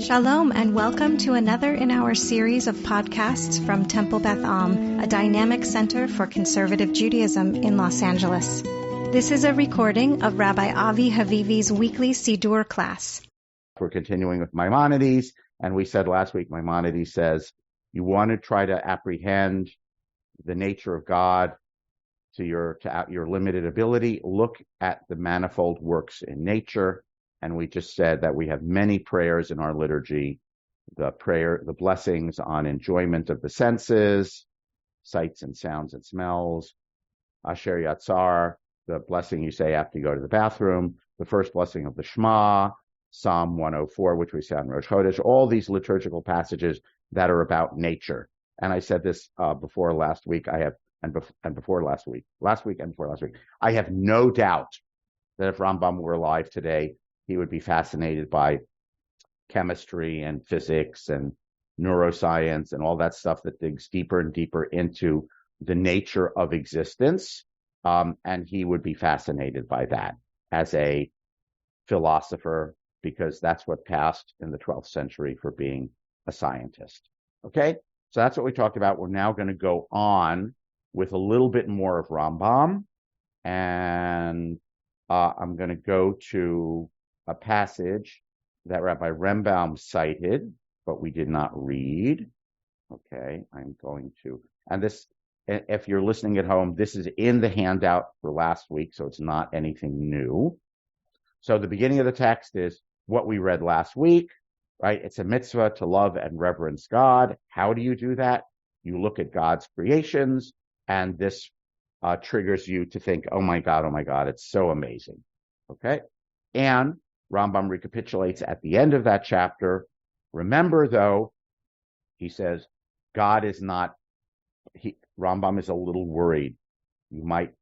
Shalom and welcome to another in our series of podcasts from Temple Beth Am, a dynamic center for conservative Judaism in Los Angeles. This is a recording of Rabbi Avi Havivi's weekly Siddur class. We're continuing with Maimonides, and we said last week, Maimonides says, you want to try to apprehend the nature of God to your limited ability, look at the manifold works in nature. And we just said that we have many prayers in our liturgy, the blessings on enjoyment of the senses, sights and sounds and smells, Asher Yatzar, the blessing you say after you go to the bathroom, the first blessing of the Shema, Psalm 104, which we say on Rosh Chodesh, all these liturgical passages that are about nature. And I said this before last week, I have no doubt that if Rambam were alive today, he would be fascinated by chemistry and physics and neuroscience and all that stuff that digs deeper and deeper into the nature of existence. And he would be fascinated by that as a philosopher, because that's what passed in the 12th century for being a scientist. Okay, so that's what we talked about. We're now going to go on with a little bit more of Rambam, and I'm going to go to a passage that Rabbi Rembam cited, but we did not read. Okay, I'm going to, and this, if you're listening at home, this is in the handout for last week, so it's not anything new. So the beginning of the text is what we read last week, right? It's a mitzvah to love and reverence God. How do you do that? You look at God's creations, and this triggers you to think, oh my God, it's so amazing. Okay, and Rambam recapitulates at the end of that chapter. Remember, though, he says, God is not, Rambam is a little worried. You might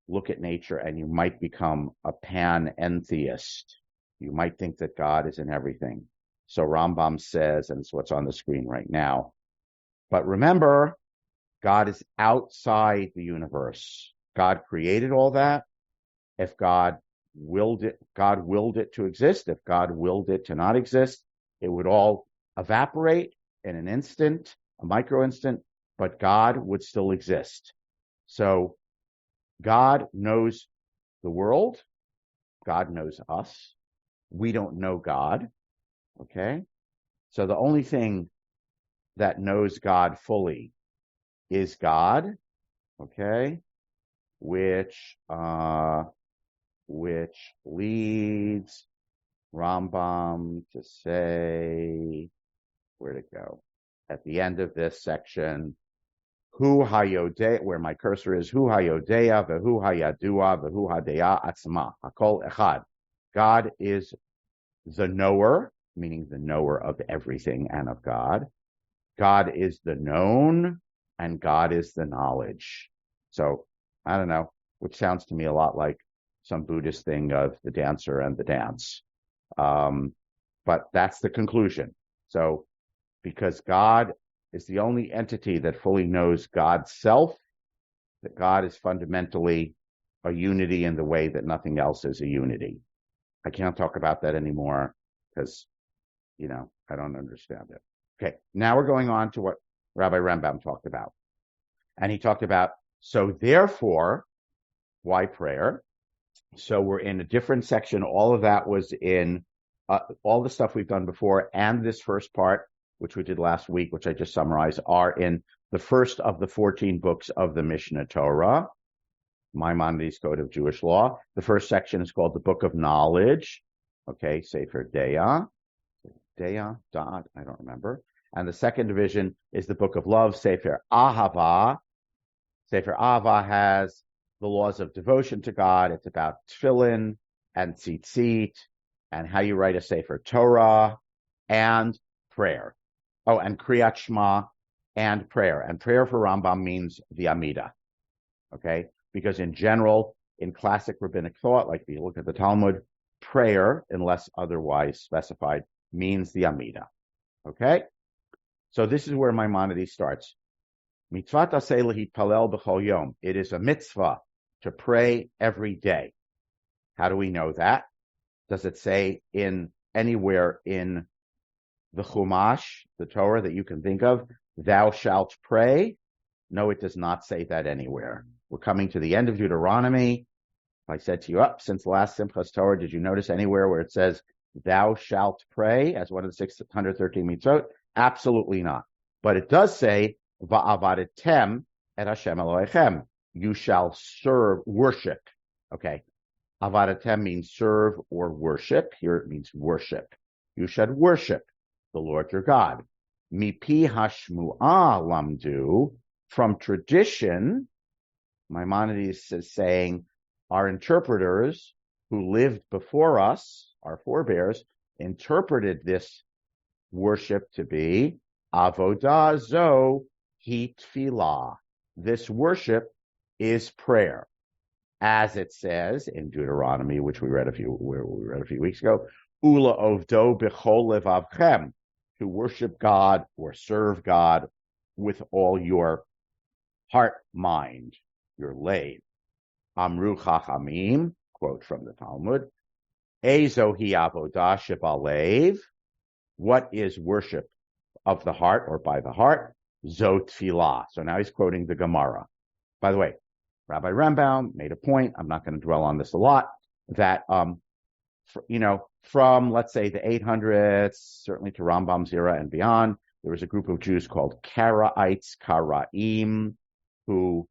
look at nature and you might become a panentheist. You might think that God is in everything. So Rambam says, and it's what's on the screen right now, but remember, God is outside the universe. God created all that. If God willed it to exist. If God willed it to not exist, it would all evaporate in an instant, a micro instant, but God would still exist. So God knows the world. God knows us. We don't know God. Okay? So the only thing that knows God fully is God. Okay? Which leads Rambam to say, where'd it go? At the end of this section, Hu hayodea, where my cursor is, Hu hayodea, vehu hayadua, vehu hadeya atzma, hakol echad. God is the knower, meaning the knower of everything and of God. God is the known, and God is the knowledge. So, I don't know, which sounds to me a lot like some Buddhist thing of the dancer and the dance. But that's the conclusion. So, because God is the only entity that fully knows God's self, that God is fundamentally a unity in the way that nothing else is a unity. I can't talk about that anymore because, I don't understand it. Okay, now we're going on to what Rabbi Rembam talked about. And he talked about, so therefore, why prayer? So we're in a different section. All of that was in all the stuff we've done before, and this first part, which we did last week, which I just summarized, are in the first of the 14 books of the Mishnah Torah, Maimonides Code of Jewish Law. The first section is called the Book of Knowledge. Okay, Sefer Deah, I don't remember. And the second division is the Book of Love, Sefer Ahava. Sefer Ahava has the laws of devotion to God. It's about tefillin and tzitzit and how you write a Sefer Torah and prayer. Oh, and Kriyat Shema and prayer. And prayer for Rambam means the Amidah. Okay? Because in general, in classic rabbinic thought, like if you look at the Talmud, prayer, unless otherwise specified, means the Amidah. Okay? So this is where Maimonides starts. Mitzvah taseh lahitpalel b'chol yom. It is a mitzvah to pray every day. How do we know that? Does it say anywhere in the Chumash, the Torah that you can think of, thou shalt pray. No, it does not say that anywhere. We're coming to the end of Deuteronomy. I said to you, since the last Simchas Torah, did you notice anywhere where it says, thou shalt pray as one of the 613 mitzvot? Absolutely not. But it does say, va'avadetem et Hashem Elohechem. You shall serve, worship. Okay. Avadetem means serve or worship. Here it means worship. You should worship the Lord your God. Mipi hashmu'a lamdu. From tradition, Maimonides is saying, our interpreters who lived before us, our forebears, interpreted this worship to be avodah zo hi tefillah. This worship is prayer, as it says in Deuteronomy, which we read a few weeks ago. Ula ovdo b'chol levavchem, to worship God or serve God with all your heart, mind, your lev. Amru Chachamim, quote from the Talmud, Ezo hi avodah shebalev. What is worship of the heart or by the heart? Zo tefillah. So now he's quoting the Gemara. By the way, Rabbi Rambam made a point, I'm not going to dwell on this a lot, that, from, let's say, the 800s, certainly to Rambam's era and beyond, there was a group of Jews called Karaites, Karaim, who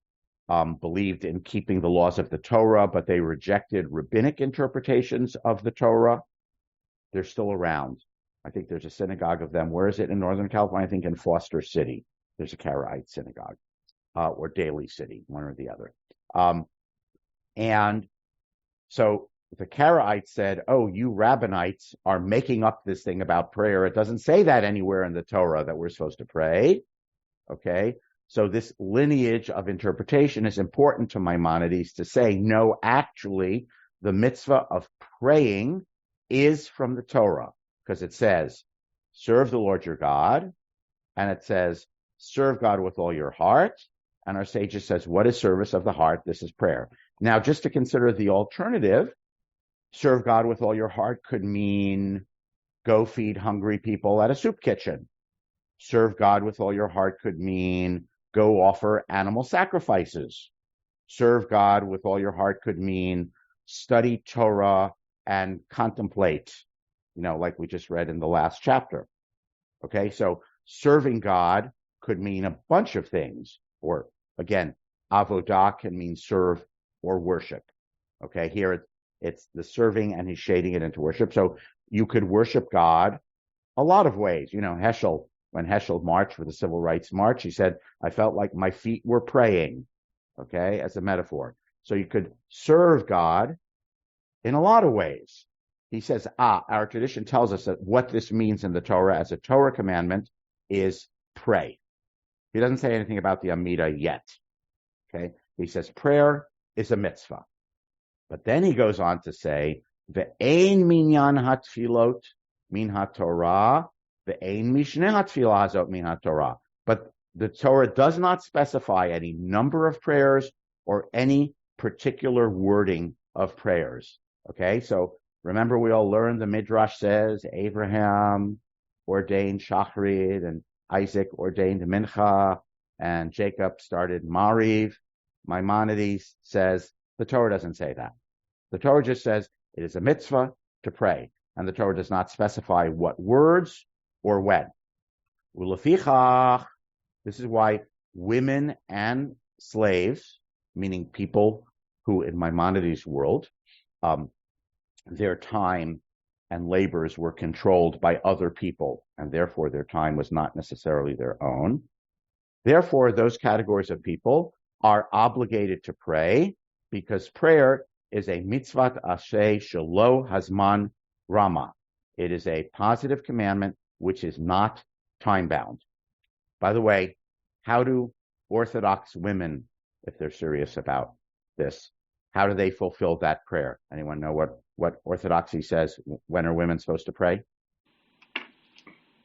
believed in keeping the laws of the Torah, but they rejected rabbinic interpretations of the Torah. They're still around. I think there's a synagogue of them. Where is it in Northern California? I think in Foster City. There's a Karaite synagogue, or Daly City, one or the other. And so the Karaites said, oh, you rabbinites are making up this thing about prayer. It doesn't say that anywhere in the Torah that we're supposed to pray. Okay? So this lineage of interpretation is important to Maimonides to say, no, actually, the mitzvah of praying is from the Torah, because it says, serve the Lord your God, and it says, serve God with all your heart, and our sages says, what is service of the heart? This is prayer. Now, just to consider the alternative, serve God with all your heart could mean go feed hungry people at a soup kitchen. Serve God with all your heart could mean go offer animal sacrifices. Serve God with all your heart could mean study Torah and contemplate, like we just read in the last chapter. Okay, so serving God could mean a bunch of things. Or again, avodah can mean serve or worship. Okay, here it's the serving and he's shading it into worship. So you could worship God a lot of ways. Heschel, when Heschel marched for the Civil Rights March, he said, I felt like my feet were praying, okay, as a metaphor. So you could serve God in a lot of ways. He says, our tradition tells us that what this means in the Torah as a Torah commandment is pray. He doesn't say anything about the Amidah yet, okay? He says prayer is a mitzvah. But then he goes on to say, Ve'ein minyan hatfilot min haTorah, ve'ein mishneh hatfilah hazot min haTorah. But the Torah does not specify any number of prayers or any particular wording of prayers. Okay, so remember we all learned the Midrash says Abraham ordained Shachrit and Isaac ordained Mincha and Jacob started Mariv. Maimonides says the Torah doesn't say that. The Torah just says it is a mitzvah to pray, and the Torah does not specify what words or when. Ulefichach, this is why women and slaves, meaning people who in Maimonides' world, their time and labors were controlled by other people, and therefore their time was not necessarily their own. Therefore, those categories of people are obligated to pray, because prayer is a mitzvat aseh shelo hazman rama. It is a positive commandment which is not time-bound. By the way, how do Orthodox women, if they're serious about this, how do they fulfill that prayer? Anyone know what Orthodoxy says? When are women supposed to pray?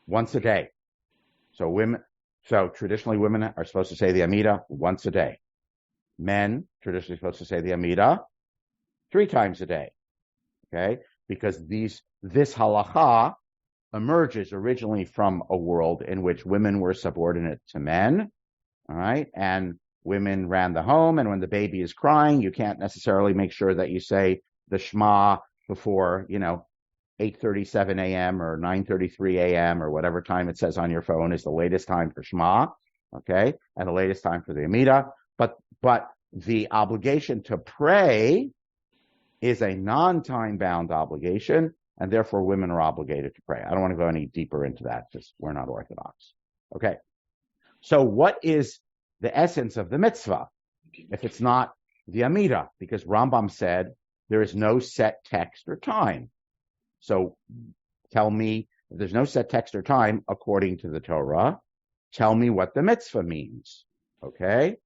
Once a day. So traditionally women are supposed to say the Amidah once a day. Men traditionally supposed to say the Amidah 3 times a day. Okay? Because this halacha emerges originally from a world in which women were subordinate to men, all right? And women ran the home, and when the baby is crying, you can't necessarily make sure that you say the Shema before, 8:37 a.m. or 9:33 a.m. or whatever time it says on your phone is the latest time for Shema, okay? And the latest time for the Amidah. But the obligation to pray is a non-time-bound obligation, and therefore women are obligated to pray. I don't want to go any deeper into that, just we're not Orthodox. Okay. So what is the essence of the mitzvah if it's not the Amidah? Because Rambam said there is no set text or time. So tell me, if there's no set text or time according to the Torah, tell me what the mitzvah means. Okay?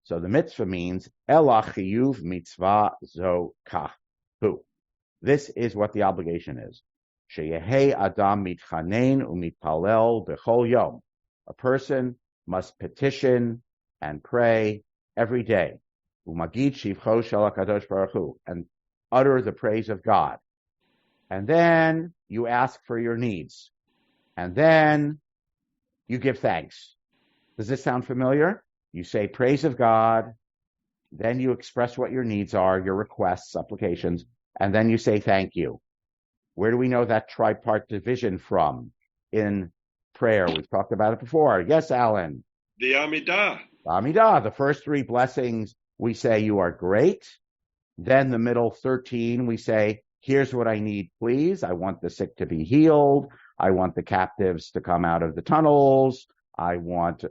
So the mitzvah means Ela chiyuv mitzvah zo kahu. This is what the obligation is. Sheyehei adam mitchanen umitpalel b'chol yom. A person must petition and pray every day. Umagid shivcho shel HaKadosh Baruch Hu, and utter the praise of God. And then you ask for your needs. And then you give thanks. Does this sound familiar? You say praise of God, then you express what your needs are, your requests, supplications, and then you say thank you. Where do we know that tripart division from in prayer? We've talked about it before. Yes, Alan? The Amidah. Amidah. The first three blessings, we say you are great. Then the middle 13, we say, here's what I need, please. I want the sick to be healed. I want the captives to come out of the tunnels. I want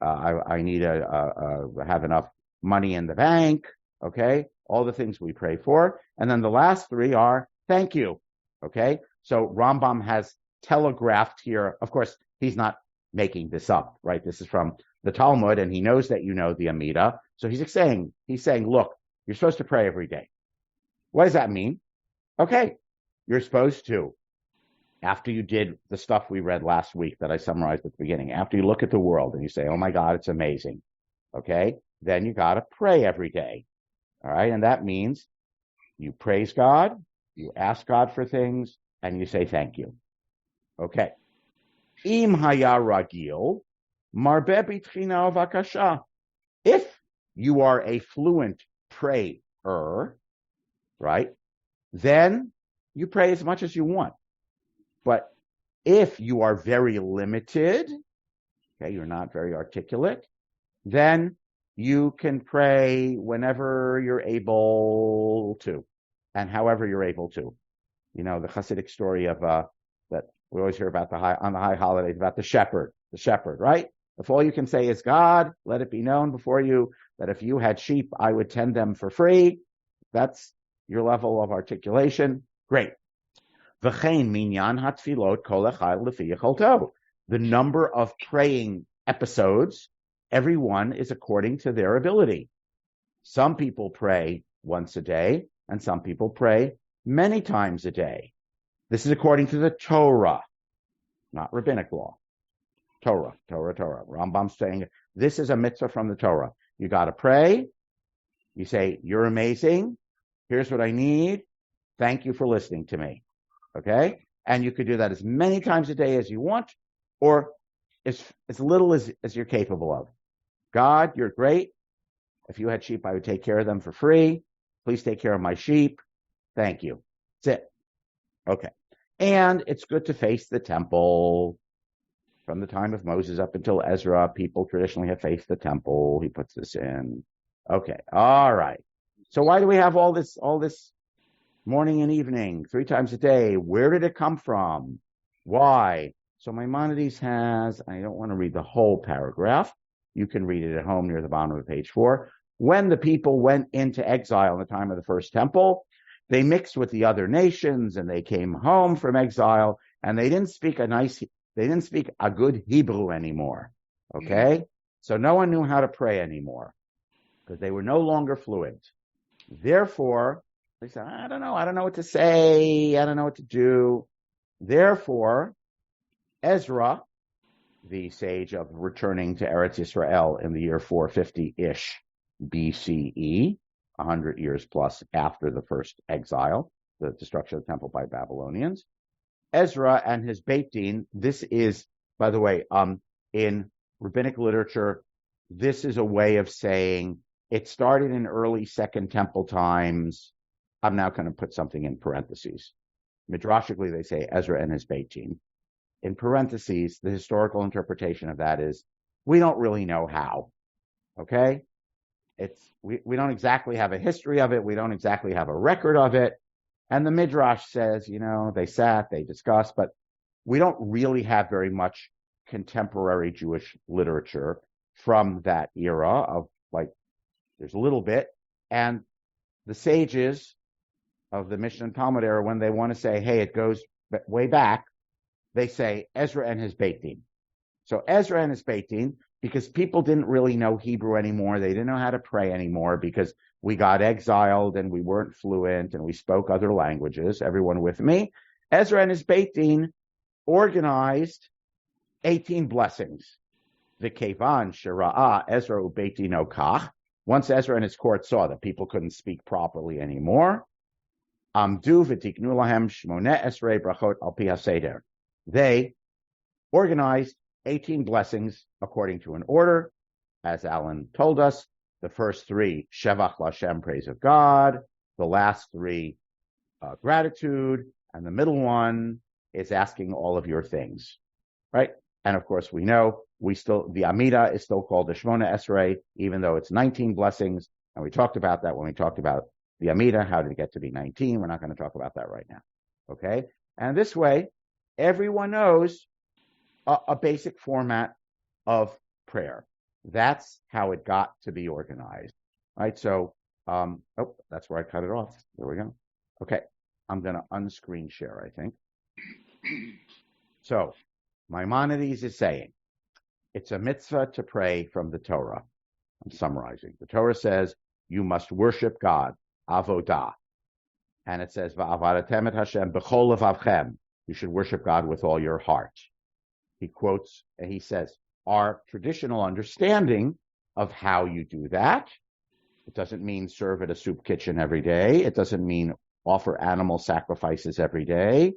I need to have enough money in the bank. Okay. All the things we pray for. And then the last three are thank you. Okay. So Rambam has telegraphed here. Of course, he's not making this up, right? This is from the Talmud, and he knows that you know the Amidah. So he's saying, look, you're supposed to pray every day. What does that mean? Okay. You're supposed to, after you did the stuff we read last week that I summarized at the beginning, after you look at the world and you say, oh my God, it's amazing. Okay. Then you got to pray every day. All right. And that means you praise God, you ask God for things, and you say thank you. Okay. Im haya ragil, marbe b'tchina v'akasha. If you are a fluent prayer, right, then you pray as much as you want. But if you are very limited, okay, you're not very articulate, then you can pray whenever you're able to, and however you're able to. You know, the Hasidic story of that we always hear about on the high holidays about the shepherd, right? If all you can say is, God, let it be known before you that if you had sheep, I would tend them for free. That's your level of articulation. Great. V'chein minyan hatfilot kol echad lefi yecholto. The number of praying episodes, everyone is according to their ability. Some people pray once a day, and some people pray many times a day. This is according to the Torah, not rabbinic law. Torah. Rambam's saying this is a mitzvah from the Torah. You got to pray. You say, you're amazing. Here's what I need. Thank you for listening to me. Okay? And you could do that as many times a day as you want, or as little as you're capable of. God, you're great. If you had sheep, I would take care of them for free. Please take care of my sheep. Thank you. That's it. Okay. And it's good to face the temple. From the time of Moses up until Ezra, people traditionally have faced the temple. He puts this in. Okay. All right. So why do we have all this morning and evening, 3 times a day? Where did it come from? Why? So Maimonides has, I don't want to read the whole paragraph. You can read it at home near the bottom of page 4. When the people went into exile in the time of the first temple, they mixed with the other nations and they came home from exile, and they didn't speak a good Hebrew anymore. Okay? So no one knew how to pray anymore because they were no longer fluent. Therefore, they said, I don't know what to say. I don't know what to do. Therefore, Ezra, the sage of returning to Eretz Yisrael in the year 450-ish BCE, 100 years plus after the first exile, the destruction of the temple by Babylonians, Ezra and his Beit Din. This is, by the way, in rabbinic literature, this is a way of saying it started in early Second Temple times. I'm now going to put something in parentheses. Midrashically, they say Ezra and his Beit Din. In parentheses, the historical interpretation of that is we don't really know how. Okay? We don't exactly have a history of it. We don't exactly have a record of it. And the Midrash says, they sat, they discussed, but we don't really have very much contemporary Jewish literature from that era of there's a little bit. And the sages of the Mishnah and Talmud era, when they want to say, hey, it goes way back, they say Ezra and his Beit Din. So Ezra and his Beit Din, because people didn't really know Hebrew anymore. They didn't know how to pray anymore because we got exiled and we weren't fluent and we spoke other languages. Everyone with me? Ezra and his Beit Din organized 18 blessings. The Kevan Shira'a Ezra uBeit Dino Kach. Once Ezra and his court saw that people couldn't speak properly anymore, Amdu v'tiknu lahem shmoneh esrei brachot al pi haseder. They organized 18 blessings according to an order. As Alan told us, the first 3, Shevach Lashem, praise of God. The last 3, gratitude. And the middle one is asking all of your things, right? And of course, we know the Amida is still called the Shmona Esrei, even though it's 19 blessings. And we talked about that when we talked about the Amida. How did it get to be 19? We're not going to talk about that right now. Okay? And this way, everyone knows a basic format of prayer. That's how it got to be organized, right? So, that's where I cut it off. There we go. Okay, I'm going to unscreen share, I think. So, Maimonides is saying, it's a mitzvah to pray from the Torah. I'm summarizing. The Torah says, you must worship God, avodah. And it says, va'avadatem et Hashem b'chol levavchem. You should worship God with all your heart. He quotes, and he says, our traditional understanding of how you do that, it doesn't mean serve at a soup kitchen every day. It doesn't mean offer animal sacrifices every day.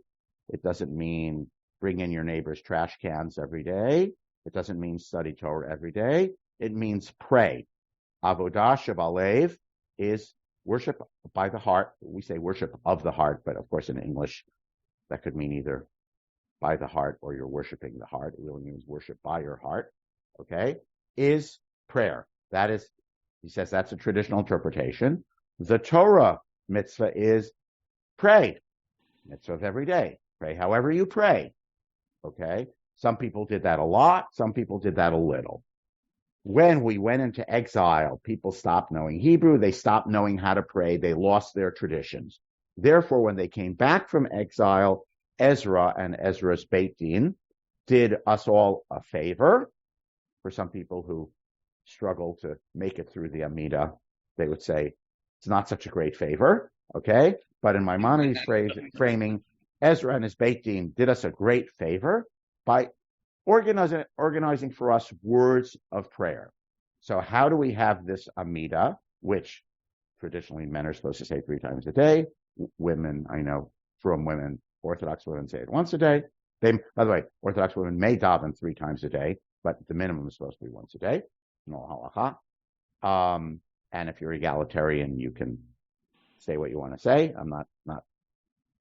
It doesn't mean bring in your neighbor's trash cans every day. It doesn't mean study Torah every day. It means pray. Avodah Shebalev is worship by the heart. We say worship of the heart, but of course in English, that could mean either by the heart or you're worshiping the heart. It really means worship by your heart, okay, is prayer. That is, he says that's a traditional interpretation. The Torah mitzvah is pray. Mitzvah of every day. Pray however you pray, okay? Some people did that a lot. Some people did that a little. When we went into exile, people stopped knowing Hebrew. They stopped knowing how to pray. They lost their traditions. Therefore, when they came back from exile, Ezra and Ezra's Beit Din did us all a favor. For some people who struggle to make it through the Amida, they would say, it's not such a great favor, okay? But in Maimonides' framing, Ezra and his Beit Din did us a great favor by organizing for us words of prayer. So how do we have this Amida, which traditionally men are supposed to say 3 times a day? Women, I know from women, Orthodox women say it once a day. By the way, Orthodox women may daven 3 times a day, but the minimum is supposed to be once a day. No halacha. And if you're egalitarian, you can say what you want to say. I'm not.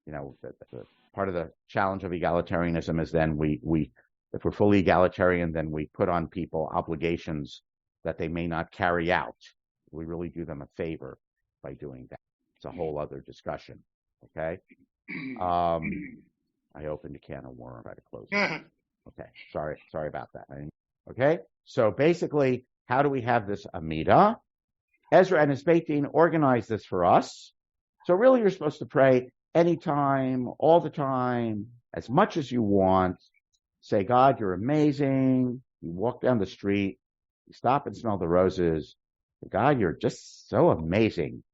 The part of the challenge of egalitarianism is then we if we're fully egalitarian, then we put on people obligations that they may not carry out. We really do them a favor by doing that. It's a whole other discussion. Okay. I opened a can of worms. I tried to close it. Okay. Sorry about that. Okay. So basically, how do we have this Amida? Ezra and his Beit Din organized this for us. So really, you're supposed to pray anytime, all the time, as much as you want. Say, God, you're amazing. You walk down the street, you stop and smell the roses. God, you're just so amazing,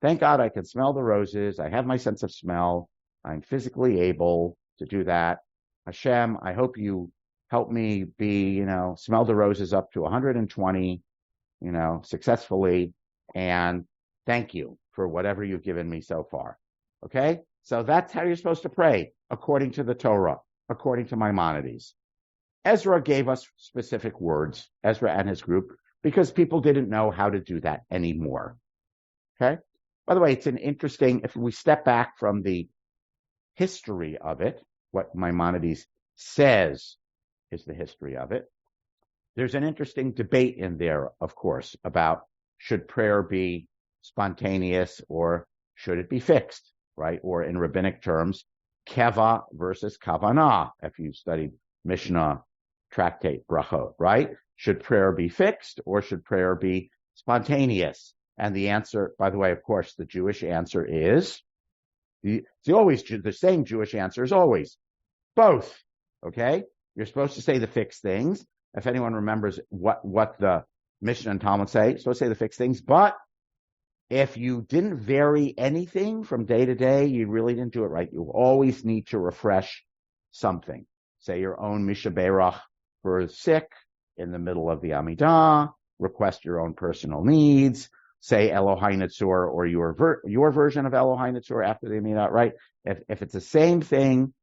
Thank God I can smell the roses. I have my sense of smell. I'm physically able to do that. Hashem, I hope you help me smell the roses up to 120, successfully. And thank you for whatever you've given me so far. Okay? So that's how you're supposed to pray, according to the Torah, according to Maimonides. Ezra gave us specific words, Ezra and his group, because people didn't know how to do that anymore. Okay? By the way, it's an interesting, if we step back from the history of it, what Maimonides says is the history of it, there's an interesting debate in there, of course, about should prayer be spontaneous or should it be fixed, right? Or in rabbinic terms, keva versus kavanah, if you've studied Mishnah, tractate, brachot, right? Should prayer be fixed or should prayer be spontaneous? And the answer, by the way, of course, the Jewish answer is, the same Jewish answer is always both, okay? You're supposed to say the fixed things. If anyone remembers what the Mishnah and Talmud say, you're supposed to say the fixed things. But if you didn't vary anything from day to day, you really didn't do it right. You always need to refresh something. Say your own Misha Berach for sick in the middle of the Amidah. Request your own personal needs. Say Elohai Netzor or your version of Elohai Netzor after the Amidah, right? If it's the same thing,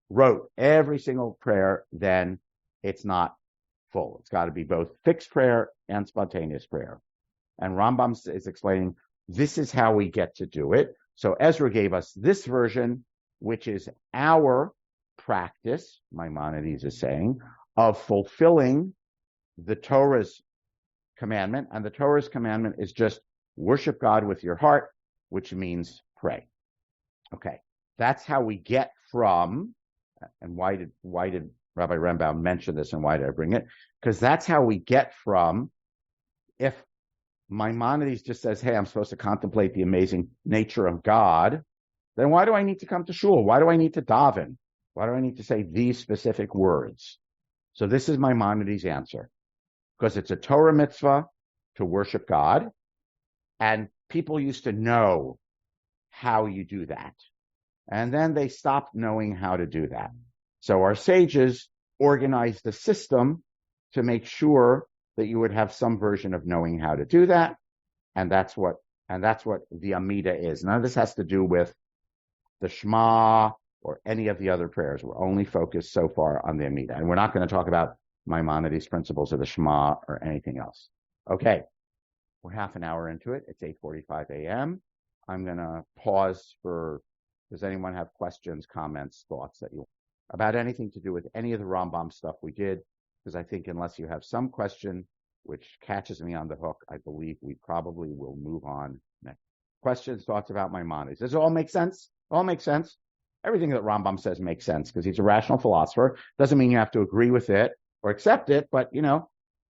wrote every single prayer, then it's not full. It's got to be both fixed prayer and spontaneous prayer. And Rambam is explaining this is how we get to do it. So Ezra gave us this version, which is our practice, Maimonides is saying, of fulfilling the Torah's commandment. And the Torah's commandment is just worship God with your heart, which means pray. Okay, that's how we get from, and why did Rabbi Rambam mention this and why did I bring it? Because that's how we get from, if Maimonides just says, hey, I'm supposed to contemplate the amazing nature of God, then why do I need to come to shul? Why do I need to daven? Why do I need to say these specific words? So this is Maimonides' answer. Because it's a Torah mitzvah to worship God, and people used to know how you do that. And then they stopped knowing how to do that. So our sages organized a system to make sure that you would have some version of knowing how to do that. And that's what the Amidah is. None of this has to do with the Shema or any of the other prayers. We're only focused so far on the Amidah. And we're not going to talk about Maimonides' principles of the Shema or anything else. Okay. We're half an hour into it. It's 8:45 a.m. I'm going to pause for, does anyone have questions, comments, thoughts about anything to do with any of the Rambam stuff we did? Because I think unless you have some question which catches me on the hook, I believe we probably will move on next. Questions, thoughts about Maimonides? Does it all make sense? All makes sense. Everything that Rambam says makes sense because he's a rational philosopher. Doesn't mean you have to agree with it or accept it, but,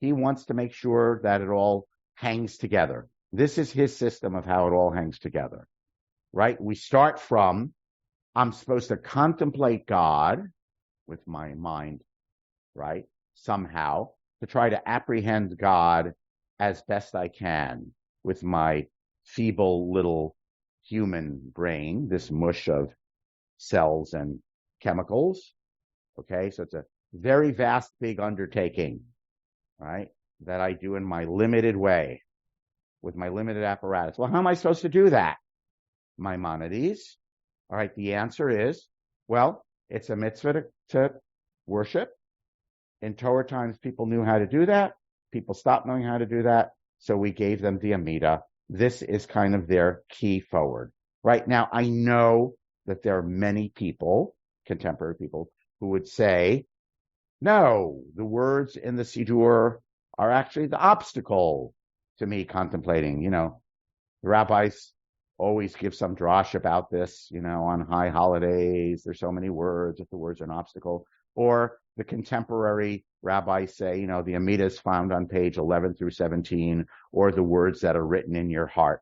he wants to make sure that it all hangs together. This is his system of how it all hangs together, right? We start from, I'm supposed to contemplate God with my mind, right? Somehow, to try to apprehend God as best I can with my feeble little human brain, this mush of cells and chemicals. Okay, so it's a very vast, big undertaking, right, that I do in my limited way with my limited apparatus. Well, how am I supposed to do that? Maimonides. All right, the answer is, well, it's a mitzvah to worship. In Torah times, people knew how to do that. People stopped knowing how to do that, so we gave them the Amidah. This is kind of their key forward. Right now, I know that there are many people, contemporary people, who would say, no, the words in the Siddur are actually the obstacle to me contemplating. The rabbis always give some drash about this, on high holidays. There's so many words, if the words are an obstacle. Or the contemporary rabbis say, the Amidah is found on page 11 through 17, or the words that are written in your heart.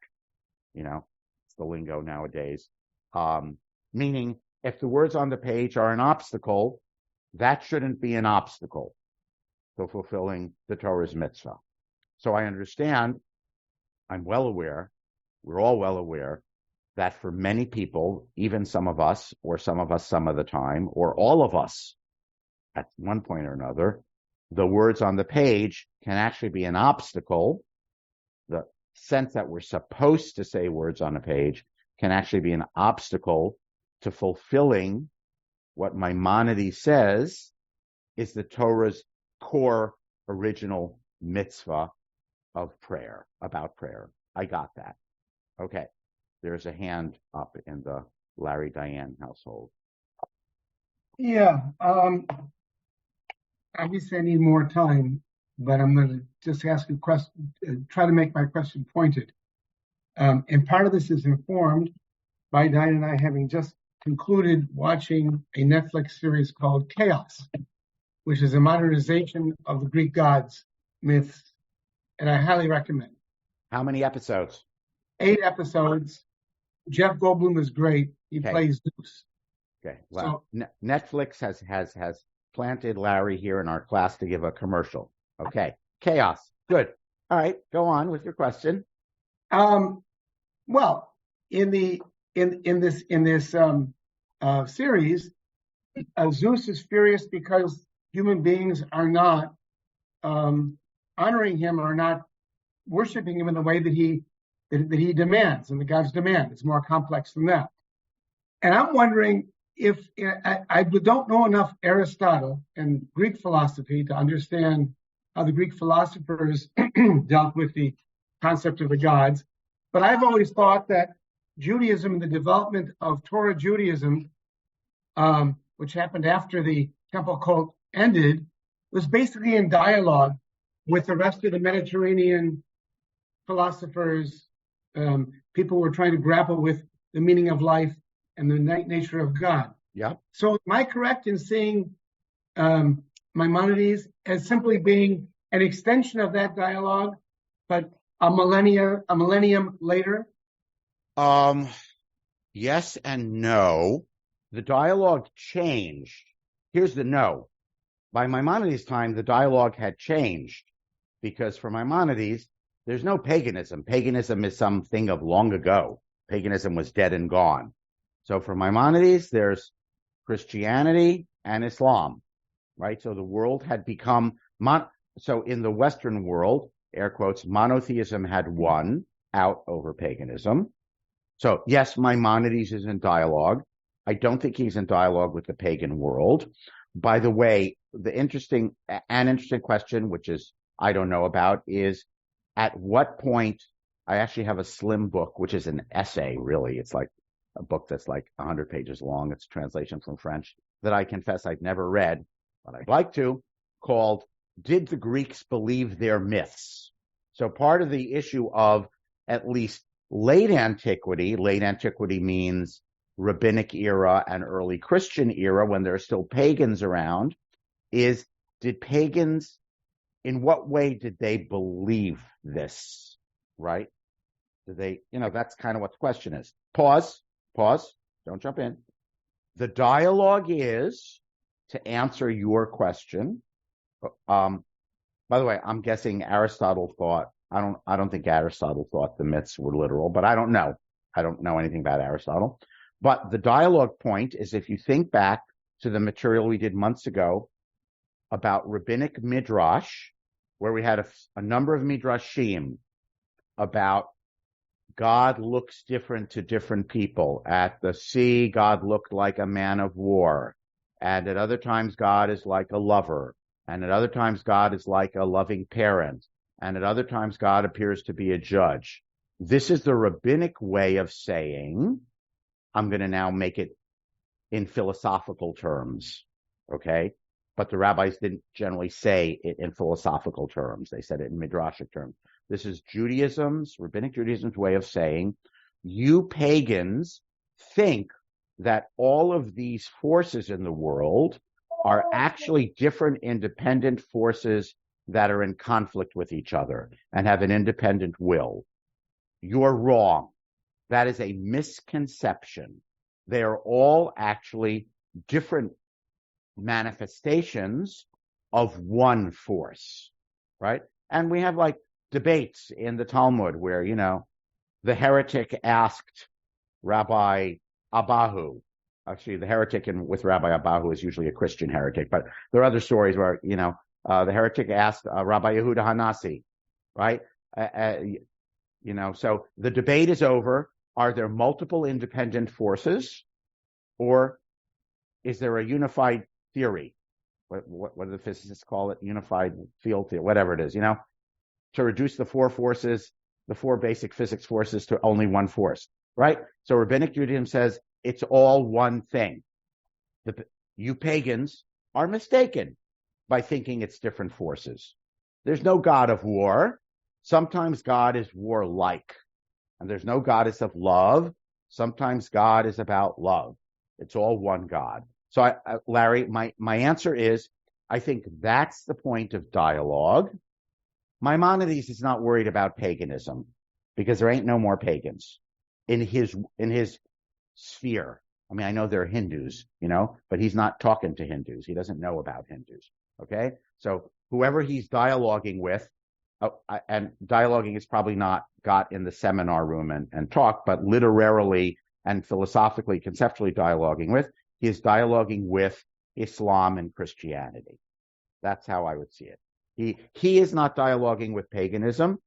It's the lingo nowadays. Meaning, if the words on the page are an obstacle, that shouldn't be an obstacle to fulfilling the Torah's mitzvah. So I understand, I'm well aware, we're all well aware, that for many people, even some of us, or some of us some of the time, or all of us at one point or another, the words on the page can actually be an obstacle. The sense that we're supposed to say words on a page can actually be an obstacle to fulfilling what Maimonides says is the Torah's core original mitzvah of prayer, about prayer. I got that. Okay. There's a hand up in the Larry Diane household. Yeah. Obviously, I need more time, but I'm going to just ask a question, try to make my question pointed. And part of this is informed by Diane and I having just concluded watching a Netflix series called Chaos, which is a modernization of the Greek gods myths, and I highly recommend. How many episodes? 8 episodes. Jeff Goldblum is great. He plays Zeus. Okay. Well, so, Netflix has planted Larry here in our class to give a commercial. Okay. Chaos. Good. All right. Go on with your question. Well, in this series, Zeus is furious because human beings are not honoring him, or not worshiping him in the way that he demands, and the gods demand. It's more complex than that. And I'm wondering if I don't know enough Aristotle and Greek philosophy to understand how the Greek philosophers dealt with the concept of the gods, but I've always thought that Judaism and the development of Torah Judaism, which happened after the temple cult ended, was basically in dialogue with the rest of the Mediterranean philosophers, people who were trying to grapple with the meaning of life and the nature of God. Yeah. So am I correct in seeing Maimonides as simply being an extension of that dialogue, but a millennium later? Yes and no. The dialogue changed. Here's the no. By Maimonides' time, the dialogue had changed, because for Maimonides, there's no paganism. Paganism is something of long ago. Paganism was dead and gone. So for Maimonides, there's Christianity and Islam, right? So the world had become, so in the Western world, air quotes, monotheism had won out over paganism. So yes, Maimonides is in dialogue. I don't think he's in dialogue with the pagan world. By the way, the interesting question, which is I don't know about, is at what point, I actually have a slim book, which is an essay, really. It's like a book that's like 100 pages long. It's a translation from French that I confess I've never read, but I'd like to, called Did the Greeks Believe Their Myths? So part of the issue of at least late antiquity means rabbinic era and early Christian era, when there are still pagans around, is in what way did they believe this, right? Did they, that's kind of what the question is. Pause, don't jump in. The dialogue is, to answer your question, by the way, I'm guessing Aristotle thought, I don't think Aristotle thought the myths were literal, but I don't know. I don't know anything about Aristotle. But the dialogue point is, if you think back to the material we did months ago about rabbinic midrash, where we had a number of midrashim about God looks different to different people. At the sea, God looked like a man of war. And at other times, God is like a lover. And at other times, God is like a loving parent. And at other times, God appears to be a judge. This is the rabbinic way of saying, I'm going to now make it in philosophical terms, okay? But the rabbis didn't generally say it in philosophical terms. They said it in midrashic terms. This is rabbinic Judaism's way of saying, you pagans think that all of these forces in the world are actually different independent forces that are in conflict with each other and have an independent will. You're wrong. That is a misconception. They are all actually different manifestations of one force, right? And we have like debates in the Talmud where, the heretic asked Rabbi Abahu. Actually, the heretic with Rabbi Abahu is usually a Christian heretic, but there are other stories where, the heretic asked Rabbi Yehuda Hanasi, right? So the debate is over. Are there multiple independent forces, Or is there a unified theory? What do the physicists call it? Unified field theory, whatever it is, to reduce the four forces, the four basic physics forces to only one force, right? So Rabbinic Judaism says it's all one thing. You pagans are mistaken by thinking it's different forces. There's no God of war. Sometimes God is warlike. And there's no goddess of love. Sometimes God is about love. It's all one God. So, Larry, my answer is, I think that's the point of dialogue. Maimonides is not worried about paganism because there ain't no more pagans in his sphere. I mean, I know there are Hindus, but he's not talking to Hindus. He doesn't know about Hindus. Okay. So whoever he's dialoguing with, and dialoguing is probably not got in the seminar room and talk, but literarily and philosophically, conceptually dialoguing with, he is dialoguing with Islam and Christianity. That's how I would see it. He is not dialoguing with paganism.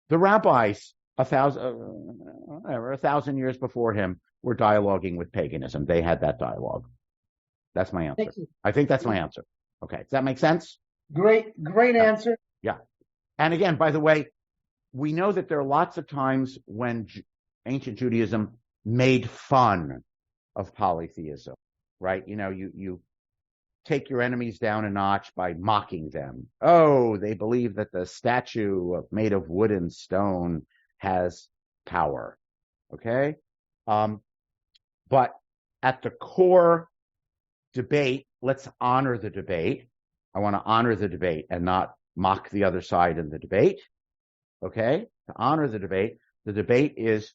The rabbis, 1,000 years before him, were dialoguing with paganism. They had that dialogue. That's my answer. I think that's my answer. Okay. Does that make sense? Great answer. Yeah. And again, by the way, we know that there are lots of times when ancient Judaism made fun of polytheism, right? You take your enemies down a notch by mocking them. Oh, they believe that the statue made of wood and stone has power. Okay? But at the core debate, let's honor the debate. I want to honor the debate and not mock the other side in the debate. Okay? To honor the debate is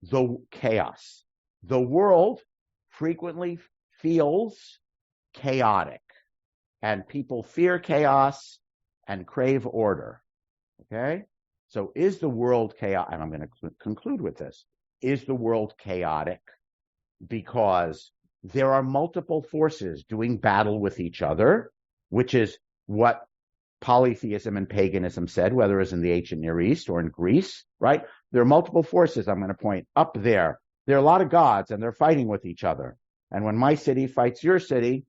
the chaos. The world frequently feels chaotic, and people fear chaos and crave order. Okay? So is the world chaotic? And I'm going to conclude with this. Is the world chaotic because there are multiple forces doing battle with each other, which is what polytheism and paganism said, whether it's in the ancient Near East or in Greece, right? There are multiple forces, I'm going to point up there. There are a lot of gods, and they're fighting with each other. And when my city fights your city,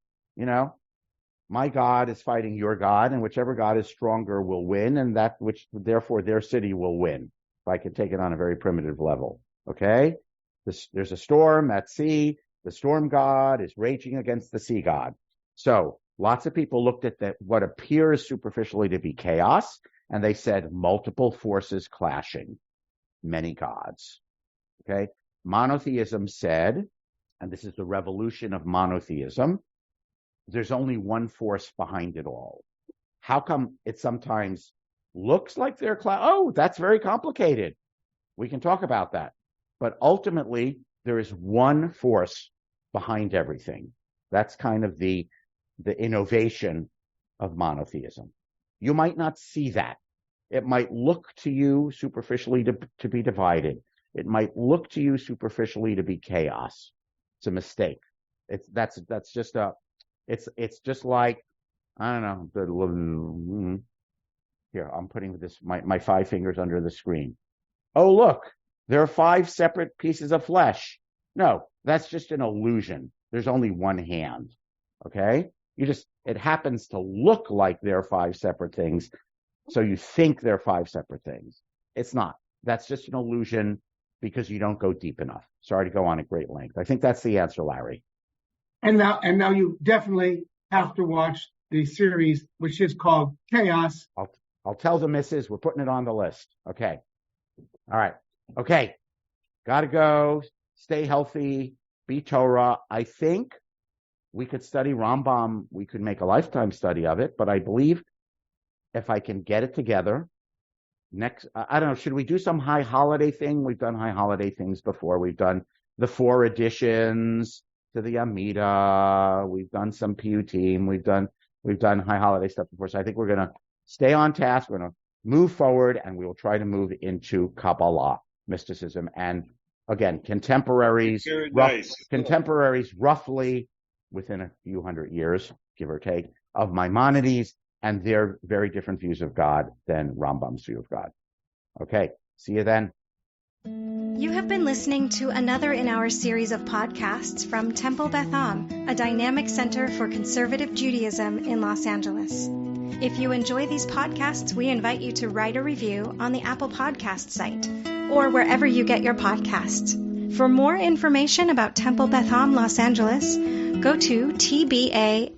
my God is fighting your God, and whichever God is stronger will win, and that which, therefore, their city will win. If I could take it on a very primitive level, okay? There's a storm at sea. The storm god is raging against the sea god. So lots of people looked at what appears superficially to be chaos, and they said multiple forces clashing, many gods. Okay? Monotheism said, and this is the revolution of monotheism, there's only one force behind it all. How come it sometimes looks like they're that's very complicated. We can talk about that. But ultimately, there is one force behind everything. That's kind of the innovation of monotheism. You might not see that. It might look to you superficially to be divided. It might look to you superficially to be chaos. It's a mistake. It's just like, I don't know. Here, I'm putting my 5 fingers under the screen. Oh, look, there are 5 separate pieces of flesh. No, that's just an illusion. There's only one hand. Okay? It happens to look like there are 5 separate things. So you think there are 5 separate things. It's not. That's just an illusion because you don't go deep enough. Sorry to go on at great length. I think that's the answer, Larry. And now you definitely have to watch the series, which is called Chaos. I'll tell the missus we're putting it on the list. Okay. All right. Okay. Gotta go. Stay healthy. Be Torah. I think we could study Rambam. We could make a lifetime study of it, but I believe if I can get it together next, I don't know, should we do some high holiday thing? We've done high holiday things before. We've done the 4 additions to the Amida. We've done some Piyutim. We've done high holiday stuff before. So I think we're going to stay on task. We're going to move forward, and we will try to move into Kabbalah, mysticism, and again, contemporaries roughly within a few hundred years, give or take, of Maimonides and their very different views of God than Rambam's view of God. Okay, see you then. You have been listening to another in our series of podcasts from Temple Beth Am, a dynamic center for conservative Judaism in Los Angeles. If you enjoy these podcasts, we invite you to write a review on the Apple Podcast site or wherever you get your podcasts. For more information about Temple Beth Am Los Angeles, go to tbala.org.